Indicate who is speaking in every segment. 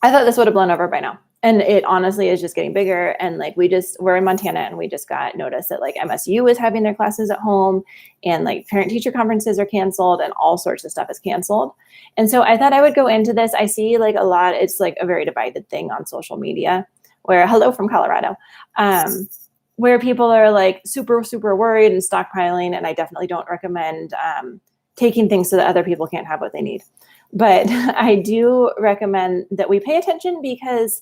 Speaker 1: I thought this would have blown over by now. And it honestly is just getting bigger. And like, we're in Montana and we just got notice that like MSU is having their classes at home and like parent teacher conferences are canceled and all sorts of stuff is canceled. And so I thought I would go into this. I see like a lot, it's like a very divided thing on social media where, hello from Colorado, where people are like super, super worried and stockpiling. And I definitely don't recommend taking things so that other people can't have what they need. But I do recommend that we pay attention because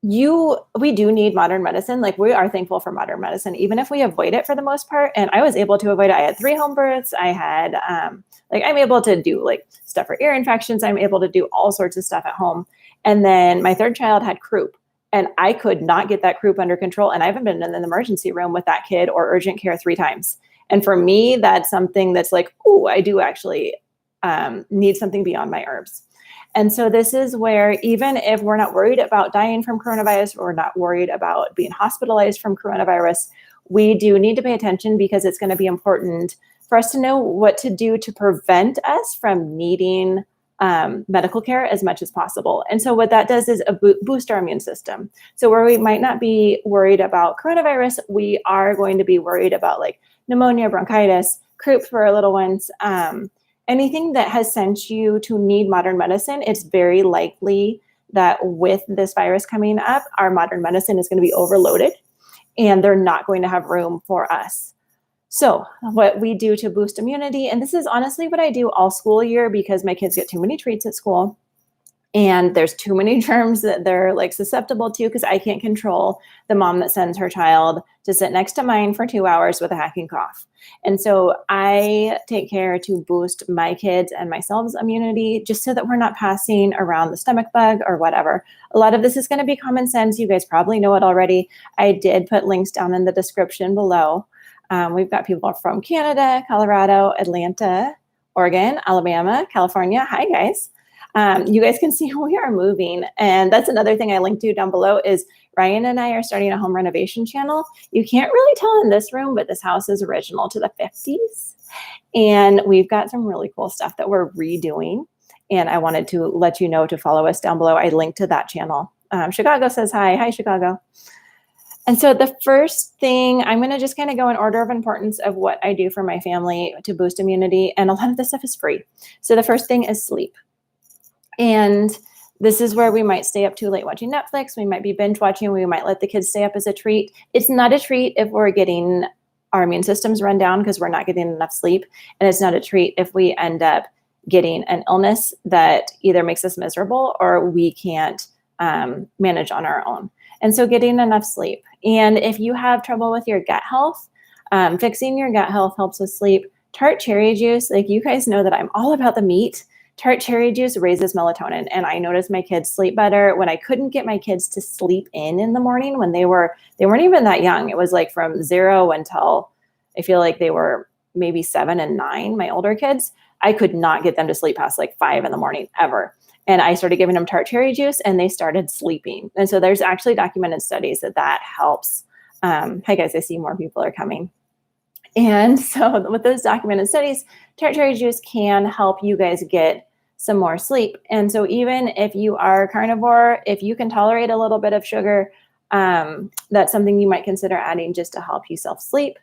Speaker 1: we do need modern medicine. Like we are thankful for modern medicine, even if we avoid it for the most part. And I was able to avoid it. I had 3 home births. I had, I'm able to do like stuff for ear infections. I'm able to do all sorts of stuff at home. And then my 3rd child had croup and I could not get that croup under control. And I haven't been in an emergency room with that kid or urgent care 3 times. And for me, that's something that's like, oh, I do actually need something beyond my herbs. And so this is where even if we're not worried about dying from coronavirus, or we're not worried about being hospitalized from coronavirus, we do need to pay attention because it's going to be important for us to know what to do to prevent us from needing medical care as much as possible. And so what that does is boost our immune system. So where we might not be worried about coronavirus, we are going to be worried about like pneumonia, bronchitis, croup for our little ones. Anything that has sent you to need modern medicine, it's very likely that with this virus coming up, our modern medicine is going to be overloaded and they're not going to have room for us. So what we do to boost immunity, and this is honestly what I do all school year because my kids get too many treats at school and there's too many germs that they're like susceptible to because I can't control the mom that sends her child to sit next to mine for 2 hours with a hacking cough. And so I take care to boost my kids and myself's immunity just so that we're not passing around the stomach bug or whatever. A lot of this is going to be common sense. You guys probably know it already. I did put links down in the description below. We've got people from Canada, Colorado, Atlanta, Oregon, Alabama, California. Hi, guys. You guys can see we are moving. And that's another thing I linked to down below is Ryan and I are starting a home renovation channel. You can't really tell in this room, but this house is original to the 50s. And we've got some really cool stuff that we're redoing. And I wanted to let you know to follow us down below. I linked to that channel. Chicago says hi. Hi, Chicago. And so the first thing, I'm going to just kind of go in order of importance of what I do for my family to boost immunity. And a lot of this stuff is free. So the first thing is sleep. And this is where we might stay up too late watching Netflix. We might be binge watching. We might let the kids stay up as a treat. It's not a treat if we're getting our immune systems run down because we're not getting enough sleep. And it's not a treat if we end up getting an illness that either makes us miserable or we can't manage on our own. And so getting enough sleep. And if you have trouble with your gut health, fixing your gut health helps with sleep. Tart cherry juice, like you guys know that I'm all about the meat. Tart cherry juice raises melatonin. And I noticed my kids sleep better when I couldn't get my kids to sleep in the morning when they weren't even that young. It was like from 0 until I feel like they were maybe 7 and 9, my older kids. I could not get them to sleep past like 5 in the morning ever. And I started giving them tart cherry juice and they started sleeping. And so there's actually documented studies that helps. Hi guys, I see more people are coming. And so with those documented studies, tart cherry juice can help you guys get some more sleep. And so even if you are carnivore, if you can tolerate a little bit of sugar, that's something you might consider adding just to help you self-sleep.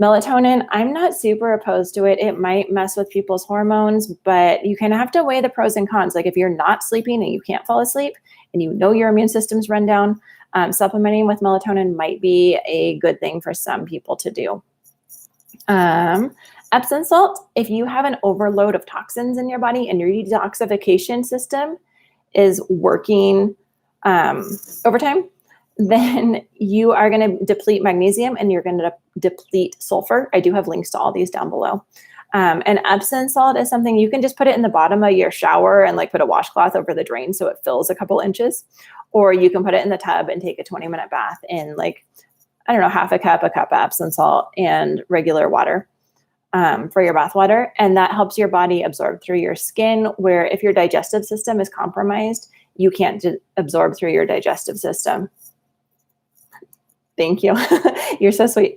Speaker 1: Melatonin, I'm not super opposed to it. It might mess with people's hormones, but you kind of have to weigh the pros and cons. Like if you're not sleeping and you can't fall asleep and you know your immune system's run down, supplementing with melatonin might be a good thing for some people to do. Epsom salt, if you have an overload of toxins in your body and your detoxification system is working overtime, then you are going to deplete magnesium and you're going to deplete sulfur. I do have links to all these down below. And Epsom salt is something you can just put it in the bottom of your shower and like put a washcloth over the drain so it fills a couple inches. Or you can put it in the tub and take a 20-minute bath in like, I don't know, half a cup of Epsom salt and regular water for your bath water. And that helps your body absorb through your skin, where if your digestive system is compromised, you can't absorb through your digestive system. Thank you. You're so sweet.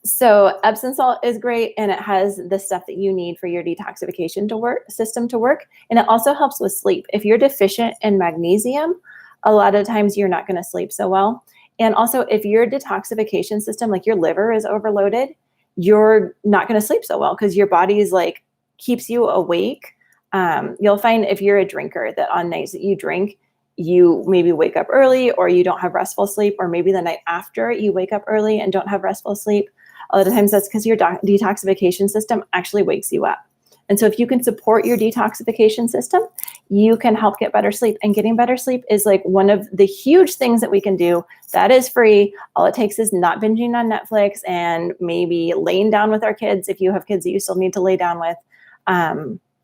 Speaker 1: So Epsom salt is great, and it has the stuff that you need for your detoxification system to work. And it also helps with sleep. If you're deficient in magnesium, a lot of times you're not going to sleep so well. And also, if your detoxification system, like your liver is overloaded, you're not going to sleep so well because your body's like keeps you awake. You'll find if you're a drinker that on nights that you drink, you maybe wake up early or you don't have restful sleep, or maybe the night after you wake up early and don't have restful sleep. A lot of times that's because your detoxification system actually wakes you up. And so if you can support your detoxification system, you can help get better sleep. And getting better sleep is like one of the huge things that we can do that is free. All it takes is not binging on Netflix and maybe laying down with our kids if you have kids that you still need to lay down with,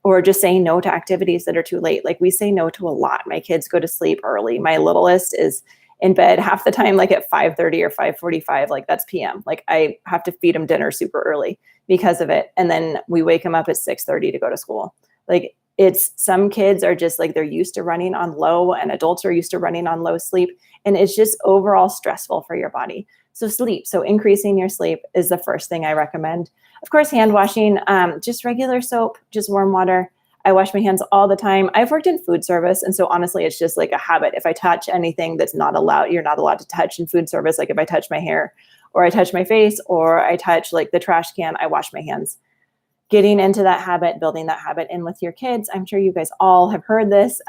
Speaker 1: or just saying no to activities that are too late. Like we say no to a lot. My kids go to sleep early. My littlest is in bed half the time, like at 5:30 or 5:45, like that's PM. Like I have to feed him dinner super early because of it. And then we wake him up at 6:30 to go to school. Like it's, some kids are just like, they're used to running on low, and adults are used to running on low sleep. And it's just overall stressful for your body. So sleep, so increasing your sleep is the first thing I recommend. Of course, hand washing, just regular soap, just warm water. I wash my hands all the time. I've worked in food service. And so honestly, it's just like a habit. If I touch anything that's not allowed, you're not allowed to touch in food service. Like if I touch my hair or I touch my face or I touch like the trash can, I wash my hands. Getting into that habit, building that habit in with your kids. I'm sure you guys all have heard this.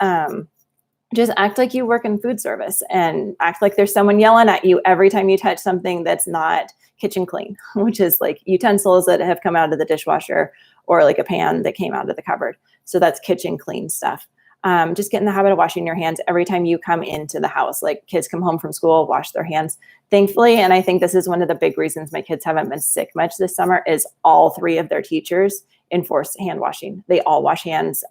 Speaker 1: Just act like you work in food service and act like there's someone yelling at you every time you touch something that's not kitchen clean, which is like utensils that have come out of the dishwasher or like a pan that came out of the cupboard. So that's kitchen clean stuff. Just get in the habit of washing your hands every time you come into the house. Like kids come home from school, wash their hands. Thankfully, and I think this is one of the big reasons my kids haven't been sick much this summer, is all three of their teachers enforce hand washing. They all wash hands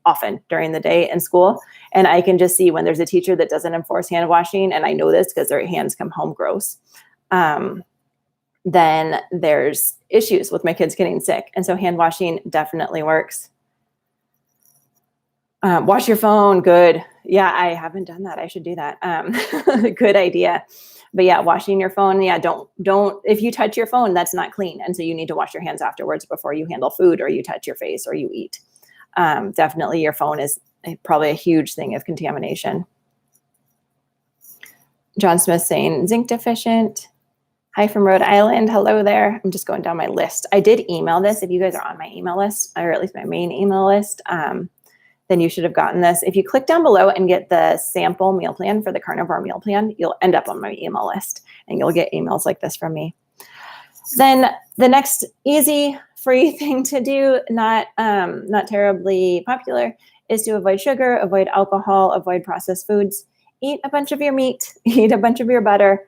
Speaker 1: often during the day in school. And I can just see when there's a teacher that doesn't enforce hand washing, and I know this because their hands come home gross, then there's issues with my kids getting sick. And so hand washing definitely works. Wash your phone. Good. Yeah, I haven't done that. I should do that. Good idea. But yeah, washing your phone. Yeah, don't, if you touch your phone, that's not clean. And so you need to wash your hands afterwards before you handle food or you touch your face or you eat. Definitely your phone is probably a huge thing of contamination. John Smith saying zinc deficient. Hi from Rhode Island. Hello there. I'm just going down my list. I did email this. If you guys are on my email list, or at least my main email list, then you should have gotten this. If you click down below and get the sample meal plan for the carnivore meal plan, you'll end up on my email list and you'll get emails like this from me. Then the next easy, free thing to do, not terribly popular, is to avoid sugar, avoid alcohol, avoid processed foods, eat a bunch of your meat, eat a bunch of your butter.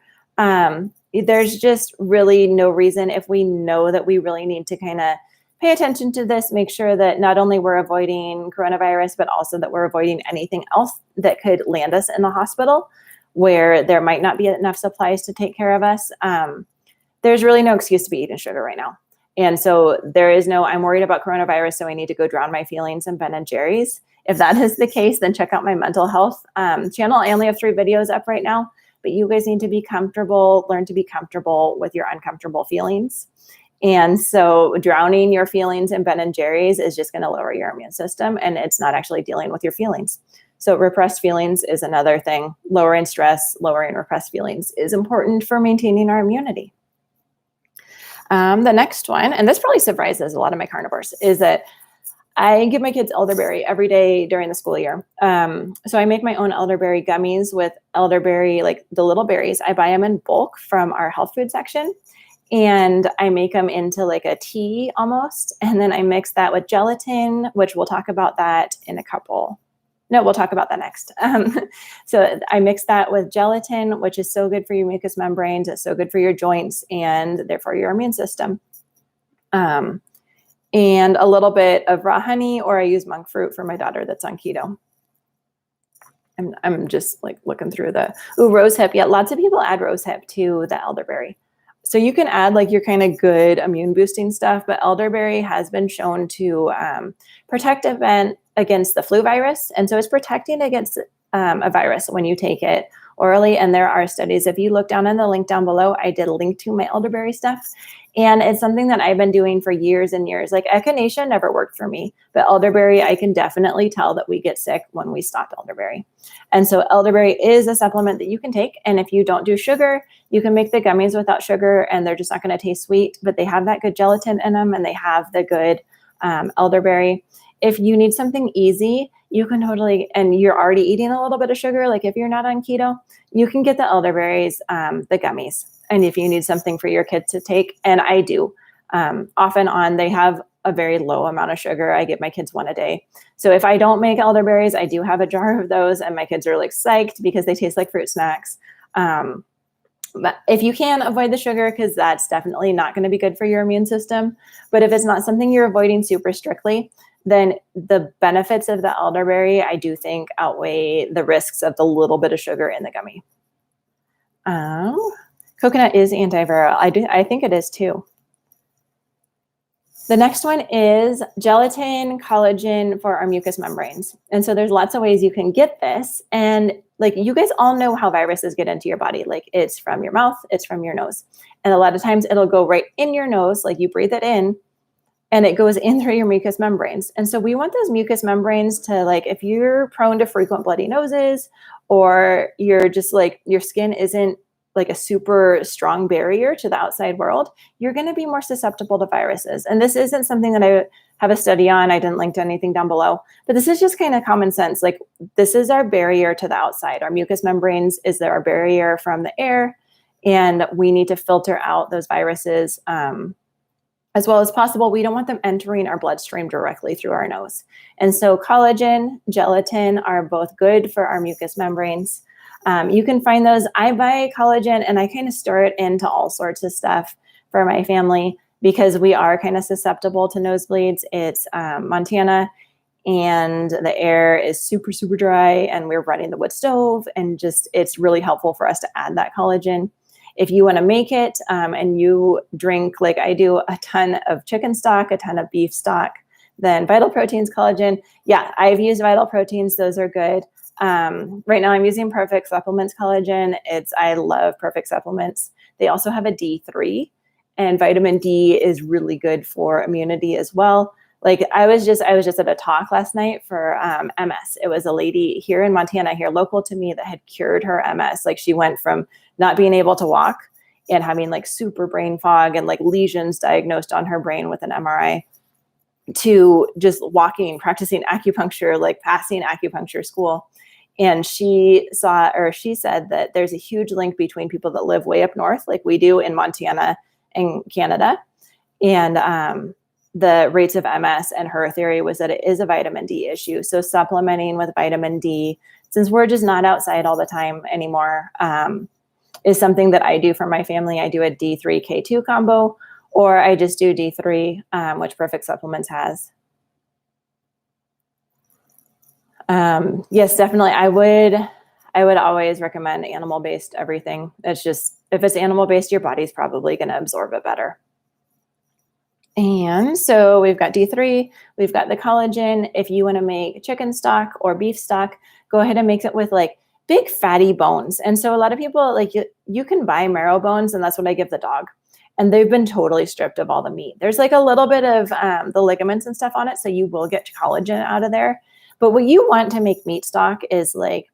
Speaker 1: There's just really no reason, if we know that we really need to kind of pay attention to this, make sure that not only we're avoiding coronavirus, but also that we're avoiding anything else that could land us in the hospital where there might not be enough supplies to take care of us. There's really no excuse to be eating sugar right now. And so there is no, I'm worried about coronavirus, so I need to go drown my feelings in Ben and Jerry's. If that is the case, then check out my mental health channel. I only have 3 videos up right now, but you guys need to be comfortable, learn to be comfortable with your uncomfortable feelings. And so drowning your feelings in Ben and Jerry's is just going to lower your immune system, and it's not actually dealing with your feelings. So repressed feelings is another thing. Lowering stress, lowering repressed feelings is important for maintaining our immunity. The next one, and this probably surprises a lot of my carnivores, is that I give my kids elderberry every day during the school year. So I make my own elderberry gummies with elderberry, like the little berries. I buy them in bulk from our health food section. And I make them into like a tea almost. And then I mix that with gelatin, which we'll talk about that in a couple. No, we'll talk about that next. So I mix that with gelatin, which is so good for your mucous membranes. It's so good for your joints and therefore your immune system. And a little bit of raw honey, or I use monk fruit for my daughter that's on keto. I'm just like looking through the, rosehip. Yeah, lots of people add rosehip to the elderberry. So you can add like your kind of good immune boosting stuff, but elderberry has been shown to protect against the flu virus. And so it's protecting against a virus when you take it, orally. And there are studies. If you look down in the link down below, I did link to my elderberry stuff. And it's something that I've been doing for years and years. Like echinacea never worked for me, but elderberry, I can definitely tell that we get sick when we stop elderberry. And so elderberry is a supplement that you can take. And if you don't do sugar, you can make the gummies without sugar and they're just not going to taste sweet, but they have that good gelatin in them and they have the good elderberry. If you need something easy, you can totally, and you're already eating a little bit of sugar, like if you're not on keto, you can get the elderberries, the gummies. And if you need something for your kids to take, and I do, off and on, they have a very low amount of sugar. I give my kids one a day. So if I don't make elderberries, I do have a jar of those and my kids are like psyched because they taste like fruit snacks. But if you can avoid the sugar, because that's definitely not going to be good for your immune system. But if it's not something you're avoiding super strictly, then the benefits of the elderberry, I do think, outweigh the risks of the little bit of sugar in the gummy. Coconut is antiviral. I think it is too. The next one is gelatin collagen for our mucous membranes. And so there's lots of ways you can get this. And like you guys all know how viruses get into your body. Like it's from your mouth, it's from your nose. And a lot of times it'll go right in your nose, like you breathe it in and it goes in through your mucous membranes. And so we want those mucous membranes to, like, if you're prone to frequent bloody noses or you're just like, your skin isn't like a super strong barrier to the outside world, you're going to be more susceptible to viruses. And this isn't something that I have a study on. I didn't link to anything down below, but this is just kind of common sense. Like this is our barrier to the outside. Our mucous membranes is our barrier from the air, and we need to filter out those viruses as well as possible. We don't want them entering our bloodstream directly through our nose. And so collagen, gelatin are both good for our mucous membranes. You can find those. I buy collagen and I kind of store it into all sorts of stuff for my family because we are kind of susceptible to nosebleeds. It's Montana and the air is super, super dry and we're running the wood stove, and just, it's really helpful for us to add that collagen. If you want to make it and you drink, like I do, a ton of chicken stock, a ton of beef stock, then Vital Proteins collagen. Yeah, I've used Vital Proteins. Those are good. Right now I'm using Perfect Supplements collagen. I love Perfect Supplements. They also have a D3, and vitamin D is really good for immunity as well. Like I was just at a talk last night for MS. It was a lady here in Montana, here local to me, that had cured her MS. Like she went from not being able to walk and having like super brain fog and like lesions diagnosed on her brain with an MRI to just walking, practicing acupuncture, like passing acupuncture school. And she said that there's a huge link between people that live way up north, like we do in Montana and Canada, and the rates of MS. And her theory was that it is a vitamin D issue. So supplementing with vitamin D, since we're just not outside all the time anymore, is something that I do for my family. I do a D3 K2 combo, or I just do D3, which Perfect Supplements has. Yes, definitely. I would always recommend animal-based everything. It's just, if it's animal-based, your body's probably going to absorb it better. And so we've got D3, we've got the collagen. If you want to make chicken stock or beef stock, go ahead and make it with like big fatty bones. And so a lot of people, like you can buy marrow bones, and that's what I give the dog. And they've been totally stripped of all the meat. There's like a little bit of the ligaments and stuff on it, so you will get collagen out of there. But what you want to make meat stock is like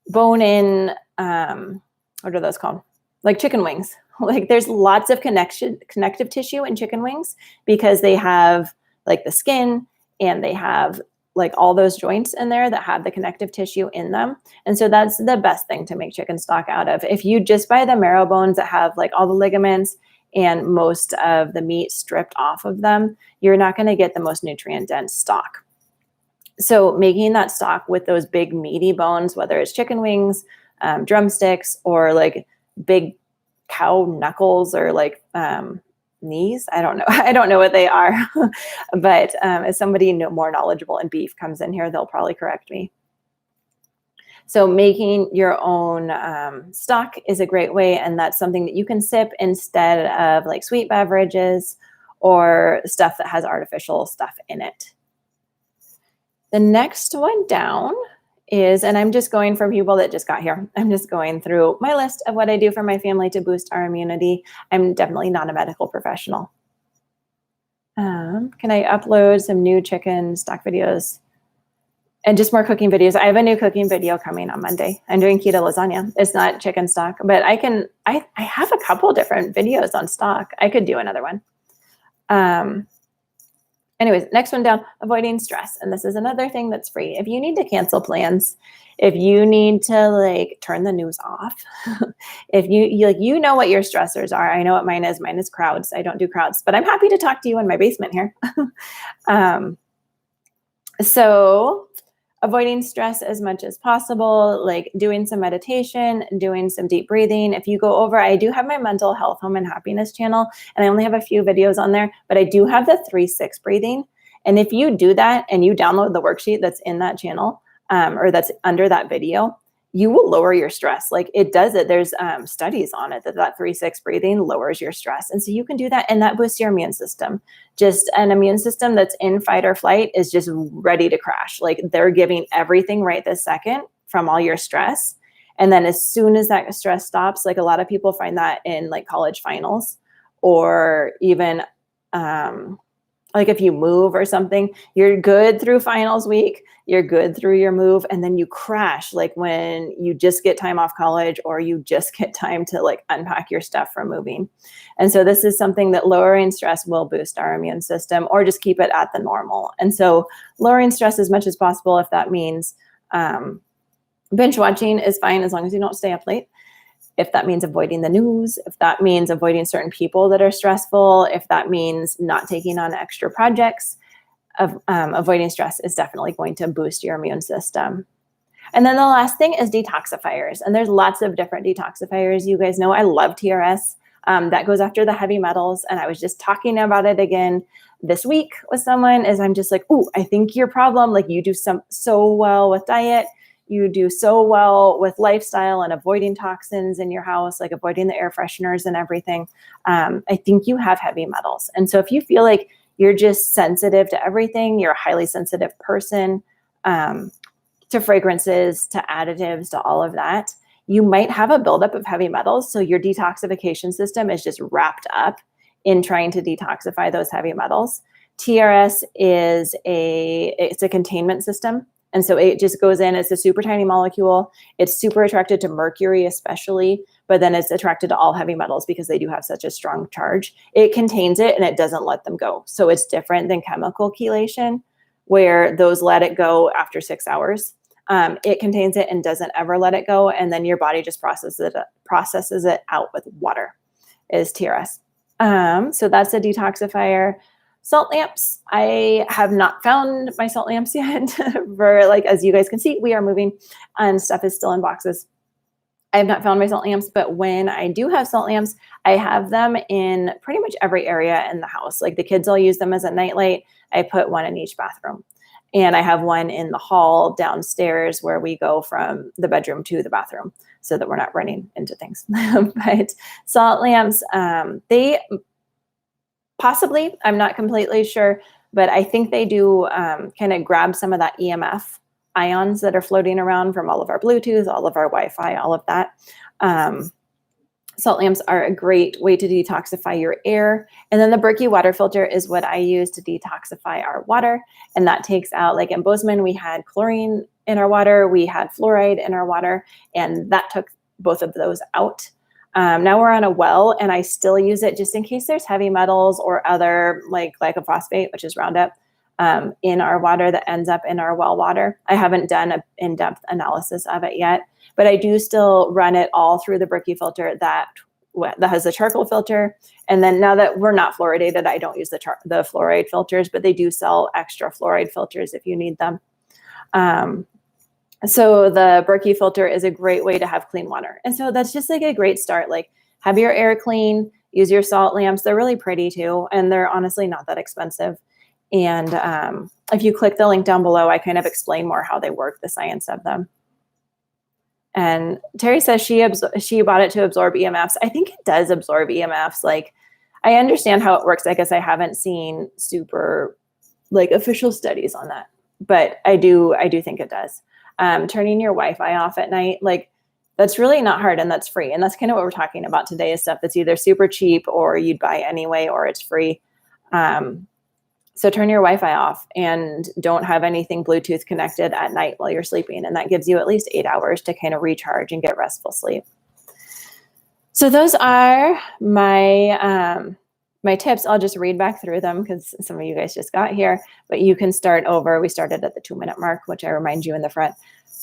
Speaker 1: bone-in, what are those called? Like chicken wings. Like there's lots of connective tissue in chicken wings because they have like the skin and they have like all those joints in there that have the connective tissue in them. And so that's the best thing to make chicken stock out of. If you just buy the marrow bones that have like all the ligaments and most of the meat stripped off of them, you're not going to get the most nutrient dense stock. So making that stock with those big meaty bones, whether it's chicken wings, drumsticks, or like big cow knuckles or like knees. I don't know. I don't know what they are, but as somebody more knowledgeable in beef comes in here, they'll probably correct me. So making your own stock is a great way, and that's something that you can sip instead of like sweet beverages or stuff that has artificial stuff in it. The next one down is, and I'm just going for people that just got here. I'm just going through my list of what I do for my family to boost our immunity. I'm definitely not a medical professional. Can I upload some new chicken stock videos and just more cooking videos? I have a new cooking video coming on Monday. I'm doing keto lasagna. It's not chicken stock, but I have a couple different videos on stock. I could do another one. Anyways, next one down, avoiding stress. And this is another thing that's free. If you need to cancel plans, if you need to like turn the news off, if you know what your stressors are. I know what mine is. Mine is crowds. I don't do crowds, but I'm happy to talk to you in my basement here. So avoiding stress as much as possible, like doing some meditation, doing some deep breathing. If you go over, I do have my mental health, home and happiness channel, and I only have a few videos on there, but I do have the 3-6 breathing. And if you do that and you download the worksheet that's in that channel, or that's under that video, you will lower your stress. Like it does it. There's studies on it that 3-6 breathing lowers your stress. And so you can do that, and that boosts your immune system. Just an immune system that's in fight or flight is just ready to crash. Like they're giving everything right this second from all your stress. And then as soon as that stress stops, like a lot of people find that in like college finals, or even like if you move or something, you're good through finals week, you're good through your move, and then you crash like when you just get time off college, or you just get time to like unpack your stuff from moving. And so this is something that lowering stress will boost our immune system, or just keep it at the normal. And so lowering stress as much as possible, if that means binge watching, is fine as long as you don't stay up late. If that means avoiding the news, if that means avoiding certain people that are stressful, if that means not taking on extra projects, avoiding stress is definitely going to boost your immune system. And then the last thing is detoxifiers. And there's lots of different detoxifiers. You guys know I love TRS. That goes after the heavy metals. And I was just talking about it again this week with someone, is I'm just like, oh, I think your problem, like you do so well with diet. You do so well with lifestyle and avoiding toxins in your house, like avoiding the air fresheners and everything. I think you have heavy metals. And so if you feel like you're just sensitive to everything, you're a highly sensitive person, to fragrances, to additives, to all of that, you might have a buildup of heavy metals. So your detoxification system is just wrapped up in trying to detoxify those heavy metals. TRS is it's a containment system. And so it just goes in, it's a super tiny molecule. It's super attracted to mercury especially, but then it's attracted to all heavy metals because they do have such a strong charge. It contains it and it doesn't let them go. So it's different than chemical chelation, where those let it go after 6 hours. It contains it and doesn't ever let it go. And then your body just processes it out with water, is TRS. So that's a detoxifier. Salt lamps. I have not found my salt lamps yet. For like, as you guys can see, we are moving and stuff is still in boxes. I have not found my salt lamps, but when I do have salt lamps, I have them in pretty much every area in the house. Like the kids all use them as a nightlight. I put one in each bathroom. And I have one in the hall downstairs where we go from the bedroom to the bathroom so that we're not running into things. But salt lamps, they possibly, I'm not completely sure, but I think they do kind of grab some of that EMF ions that are floating around from all of our Bluetooth, all of our Wi-Fi, all of that. Salt lamps are a great way to detoxify your air. And then the Berkey water filter is what I use to detoxify our water. And that takes out, like in Bozeman, we had chlorine in our water, we had fluoride in our water, and that took both of those out. Now we're on a well, and I still use it just in case there's heavy metals or other like glycophosphate, which is Roundup, in our water that ends up in our well water. I haven't done an in-depth analysis of it yet, but I do still run it all through the Berkey filter that has the charcoal filter. And then now that we're not fluoridated, I don't use the fluoride filters, but they do sell extra fluoride filters if you need them. So the Berkey filter is a great way to have clean water. And so that's just like a great start. Like have your air clean, use your salt lamps. They're really pretty too. And they're honestly not that expensive. And if you click the link down below, I kind of explain more how they work, the science of them. And Terry says she bought it to absorb EMFs. I think it does absorb EMFs. Like I understand how it works. I guess I haven't seen super like official studies on that, but I do think it does. Turning your Wi-Fi off at night, like that's really not hard and that's free. And that's kind of what we're talking about today is stuff that's either super cheap or you'd buy anyway, or it's free. So turn your Wi-Fi off and don't have anything Bluetooth connected at night while you're sleeping. And that gives you at least 8 hours to kind of recharge and get restful sleep. So those are my my tips. I'll just read back through them because some of you guys just got here, but you can start over. We started at the 2-minute mark, which I remind you in the front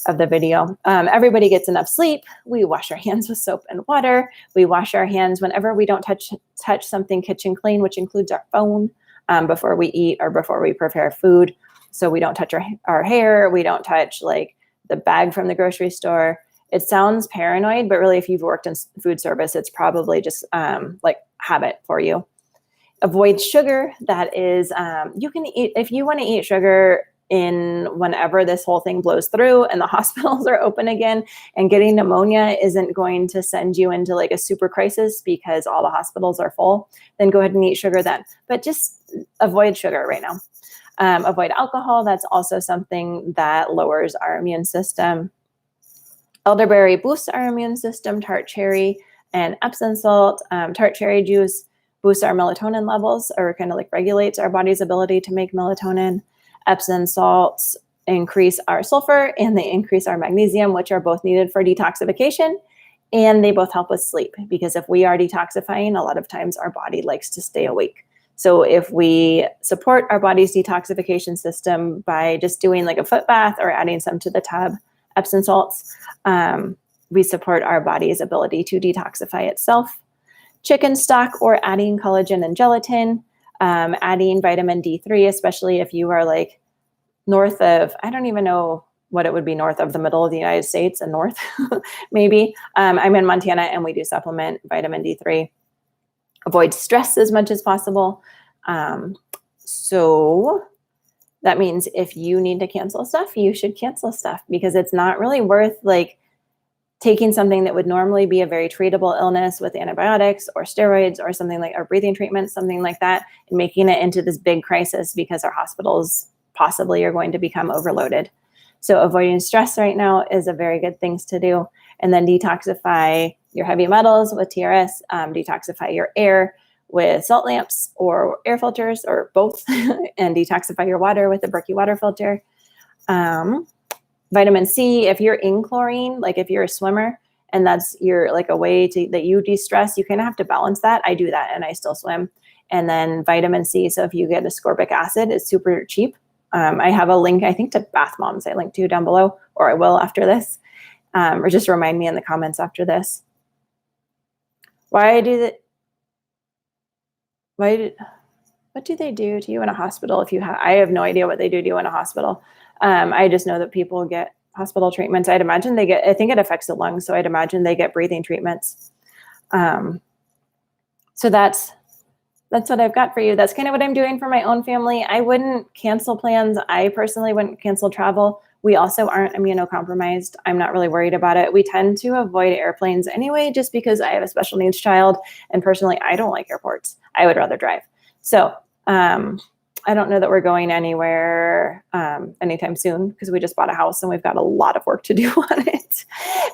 Speaker 1: of the video. Everybody gets enough sleep. We wash our hands with soap and water. We wash our hands whenever we don't touch something kitchen clean, which includes our phone, before we eat or before we prepare food. So we don't touch our hair. We don't touch like the bag from the grocery store. It sounds paranoid, but really if you've worked in food service, it's probably just like habit for you. Avoid sugar. That is, you can eat, if you want to eat sugar in whenever this whole thing blows through and the hospitals are open again, and getting pneumonia isn't going to send you into like a super crisis because all the hospitals are full, then go ahead and eat sugar then. But just avoid sugar right now. Avoid alcohol. That's also something that lowers our immune system. Elderberry boosts our immune system. Tart cherry and Epsom salt. Tart cherry juice boosts our melatonin levels, or kind of like regulates our body's ability to make melatonin. Epsom salts increase our sulfur and they increase our magnesium, which are both needed for detoxification. And they both help with sleep, because if we are detoxifying, a lot of times our body likes to stay awake. So if we support our body's detoxification system by just doing like a foot bath or adding some to the tub, Epsom salts, we support our body's ability to detoxify itself. Chicken stock or adding collagen and gelatin, adding vitamin D3, especially if you are like north of, I don't even know what it would be north of the middle of the United States and north, maybe. I'm in Montana and we do supplement vitamin D3. Avoid stress as much as possible. So that means if you need to cancel stuff, you should cancel stuff, because it's not really worth like taking something that would normally be a very treatable illness with antibiotics or steroids or something like, or breathing treatment, something like that, and making it into this big crisis because our hospitals possibly are going to become overloaded. So avoiding stress right now is a very good thing to do. And then detoxify your heavy metals with TRS, detoxify your air with salt lamps or air filters or both, and detoxify your water with a Berkey water filter. Vitamin C, if you're in chlorine, like if you're a swimmer and that's your like a way to that you de-stress, you kind of have to balance that. I do that and I still swim. And then vitamin C, so if you get ascorbic acid, it's super cheap. I have a link, I think, to Bath Moms I linked to down below, or I will after this, or just remind me in the comments after this. What do they do to you in a hospital if you have, I have no idea what they do to you in a hospital. I just know that people get hospital treatments. I'd imagine they get, I think it affects the lungs, so I'd imagine they get breathing treatments. So that's what I've got for you. That's kind of what I'm doing for my own family. I wouldn't cancel plans. I personally wouldn't cancel travel. We also aren't immunocompromised. I'm not really worried about it. We tend to avoid airplanes anyway, just because I have a special needs child. And personally, I don't like airports. I would rather drive. So I don't know that we're going anywhere anytime soon, because we just bought a house and we've got a lot of work to do on it.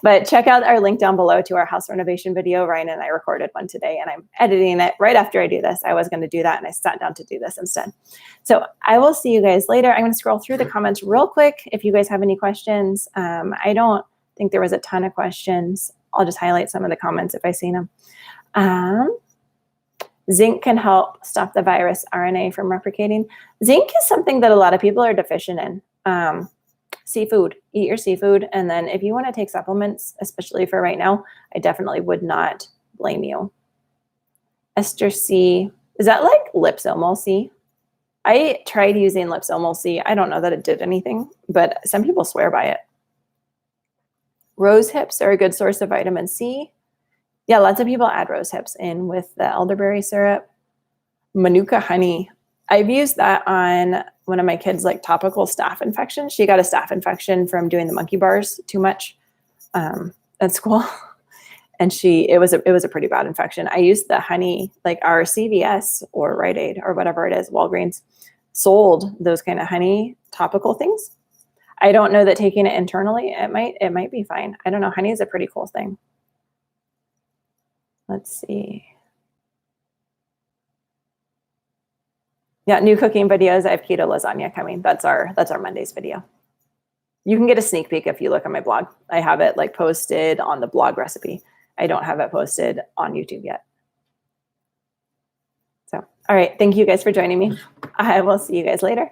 Speaker 1: But check out our link down below to our house renovation video. Ryan and I recorded one today and I'm editing it right after I do this. I was going to do that and I sat down to do this instead. So I will see you guys later. I'm going to scroll through the comments real quick if you guys have any questions. I don't think there was a ton of questions. I'll just highlight some of the comments if I see them. Zinc can help stop the virus RNA from replicating. Zinc is something that a lot of people are deficient in. Seafood, eat your seafood. And then if you want to take supplements, especially for right now, I definitely would not blame you. Esther C, is that like liposomal C? I tried using liposomal C. I don't know that it did anything, but some people swear by it. Rose hips are a good source of vitamin C. Yeah, lots of people add rose hips in with the elderberry syrup. Manuka honey. I've used that on one of my kids' like topical staph infections. She got a staph infection from doing the monkey bars too much at school. And it was a pretty bad infection. I used the honey, like our CVS or Rite Aid or whatever it is, Walgreens, sold those kind of honey topical things. I don't know that taking it internally, it might be fine. I don't know. Honey is a pretty cool thing. Let's see. Yeah, new cooking videos. I have keto lasagna coming. That's our Monday's video. You can get a sneak peek if you look on my blog. I have it like posted on the blog recipe. I don't have it posted on YouTube yet. So, all right. Thank you guys for joining me. I will see you guys later.